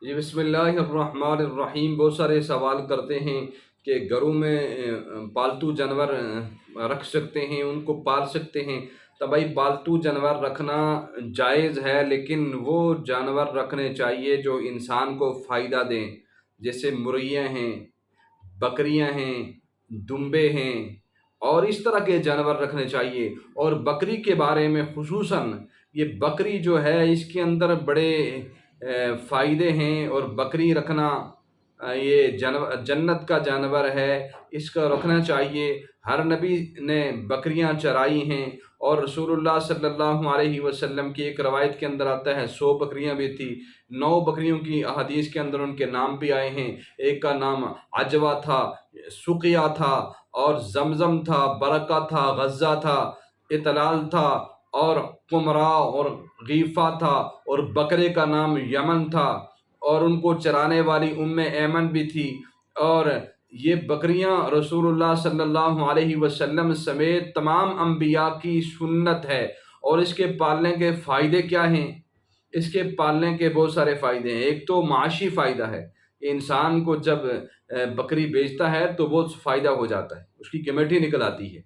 جی بسم اللہ الرحمن الرحیم۔ بہت سارے سوال کرتے ہیں کہ گھروں میں پالتو جانور رکھ سکتے ہیں، ان کو پال سکتے ہیں؟ تو بھائی پالتو جانور رکھنا جائز ہے، لیکن وہ جانور رکھنے چاہیے جو انسان کو فائدہ دیں، جیسے مرغیاں ہیں، بکریاں ہیں، دمبے ہیں، اور اس طرح کے جانور رکھنے چاہیے۔ اور بکری کے بارے میں خصوصاً، یہ بکری جو ہے اس کے اندر بڑے فائدے ہیں، اور بکری رکھنا یہ جنت کا جانور ہے، اس کا رکھنا چاہیے۔ ہر نبی نے بکریاں چرائی ہیں، اور رسول اللہ صلی اللہ علیہ وسلم کی ایک روایت کے اندر آتا ہے 100 بکریاں بھی تھی۔ 9 بکریوں کی احادیث کے اندر ان کے نام بھی آئے ہیں۔ ایک کا نام عجوہ تھا، سقیہ تھا، اور زمزم تھا، برکہ تھا، غزہ تھا، اطلال تھا، اور قمرا اور غیفہ تھا، اور بکرے کا نام یمن تھا، اور ان کو چرانے والی ایمن بھی تھی۔ اور یہ بکریاں رسول اللہ صلی اللہ علیہ وسلم سمیت تمام انبیاء کی سنت ہے۔ اور اس کے پالنے کے فائدے کیا ہیں؟ اس کے پالنے کے بہت سارے فائدے ہیں۔ ایک تو معاشی فائدہ ہے، انسان کو جب بکری بیچتا ہے تو بہت فائدہ ہو جاتا ہے، اس کی کمیٹی نکل آتی ہے،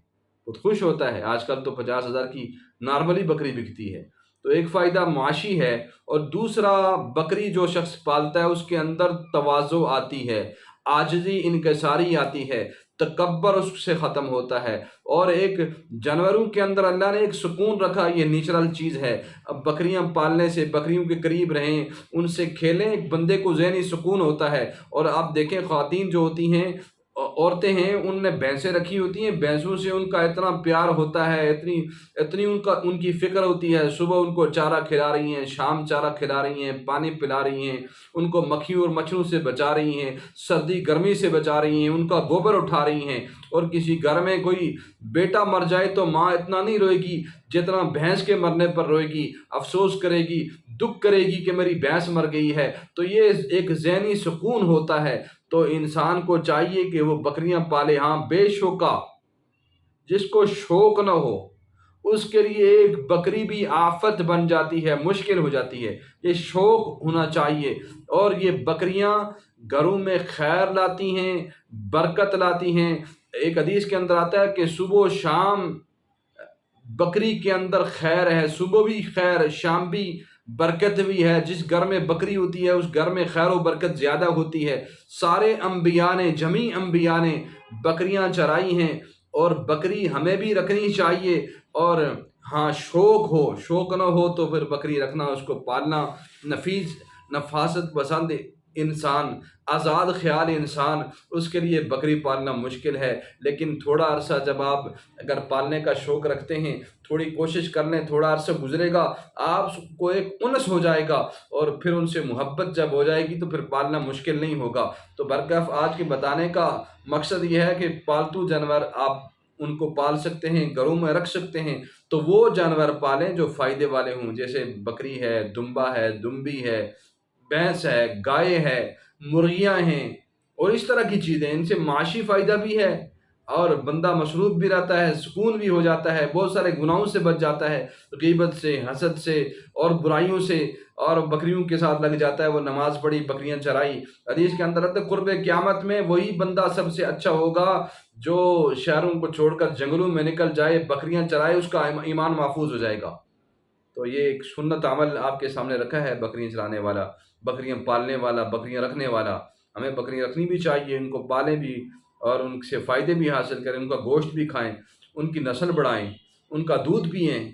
بہت خوش ہوتا ہے۔ آج کل تو 50,000 کی نارملی بکری بکتی ہے، تو ایک فائدہ معاشی ہے۔ اور دوسرا، بکری جو شخص پالتا ہے اس کے اندر تواضع آتی ہے، عاجزی، انکساری آتی ہے، تکبر اس سے ختم ہوتا ہے۔ اور ایک جانوروں کے اندر اللہ نے ایک سکون رکھا، یہ نیچرل چیز ہے۔ اب بکریاں پالنے سے، بکریوں کے قریب رہیں، ان سے کھیلیں، ایک بندے کو ذہنی سکون ہوتا ہے۔ اور آپ دیکھیں خواتین جو ہوتی ہیں، عورتیں ہیں، ان نے بھینسیں رکھی ہوتی ہیں، بھینسوں سے ان کا اتنا پیار ہوتا ہے، اتنی ان کی فکر ہوتی ہے۔ صبح ان کو چارہ کھلا رہی ہیں، شام چارہ کھلا رہی ہیں، پانی پلا رہی ہیں، ان کو مکھی اور مچھروں سے بچا رہی ہیں، سردی گرمی سے بچا رہی ہیں، ان کا گوبر اٹھا رہی ہیں۔ اور کسی گھر میں کوئی بیٹا مر جائے تو ماں اتنا نہیں روئے گی جتنا بھینس کے مرنے پر روئے گی، افسوس کرے گی، دکھ کرے گی کہ میری بھینس مر گئی ہے۔ تو یہ ایک ذہنی سکون ہوتا ہے۔ تو انسان کو چاہیے کہ وہ بکریاں پالے۔ ہاں، بے شوقہ، جس کو شوق نہ ہو اس کے لیے ایک بکری بھی آفت بن جاتی ہے، مشکل ہو جاتی ہے۔ یہ شوق ہونا چاہیے۔ اور یہ بکریاں گھروں میں خیر لاتی ہیں، برکت لاتی ہیں۔ ایک حدیث کے اندر آتا ہے کہ صبح و شام بکری کے اندر خیر ہے، صبح بھی خیر، شام بھی، برکت بھی ہے۔ جس گھر میں بکری ہوتی ہے اس گھر میں خیر و برکت زیادہ ہوتی ہے۔ سارے انبیاء نے، جمیع انبیاء نے بکریاں چرائی ہیں، اور بکری ہمیں بھی رکھنی چاہیے۔ اور ہاں، شوق ہو، شوق نہ ہو تو پھر بکری رکھنا، اس کو پالنا، نفاست پسند انسان، آزاد خیال انسان، اس کے لیے بکری پالنا مشکل ہے۔ لیکن تھوڑا عرصہ جب آپ اگر پالنے کا شوق رکھتے ہیں، تھوڑی کوشش کر لیں، تھوڑا عرصہ گزرے گا، آپ کو ایک انس ہو جائے گا، اور پھر ان سے محبت جب ہو جائے گی تو پھر پالنا مشکل نہیں ہوگا۔ تو برکف آج کے بتانے کا مقصد یہ ہے کہ پالتو جانور آپ ان کو پال سکتے ہیں، گھروں میں رکھ سکتے ہیں، تو وہ جانور پالیں جو فائدے والے ہوں، جیسے بکری ہے، دمبا ہے، دمبی ہے، بھینس ہے، گائے ہے، مرغیاں ہیں، اور اس طرح کی چیزیں۔ ان سے معاشی فائدہ بھی ہے، اور بندہ مصروف بھی رہتا ہے، سکون بھی ہو جاتا ہے، بہت سارے گناہوں سے بچ جاتا ہے، غیبت سے، حسد سے، اور برائیوں سے۔ اور بکریوں کے ساتھ لگ جاتا ہے، وہ نماز پڑھی، بکریاں چرائی۔ حدیث کے اندر آتا ہے قرب قیامت میں وہی بندہ سب سے اچھا ہوگا جو شہروں کو چھوڑ کر جنگلوں میں نکل جائے، بکریاں چرائے، اس کا ایمان محفوظ ہو جائے گا۔ تو یہ ایک سنت عمل آپ کے سامنے رکھا ہے، بکریاں چلانے والا، بکریاں پالنے والا، بکریاں رکھنے والا۔ ہمیں بکریاں رکھنی بھی چاہیے، ان کو پالیں بھی، اور ان سے فائدے بھی حاصل کریں، ان کا گوشت بھی کھائیں، ان کی نسل بڑھائیں، ان کا دودھ پئیں۔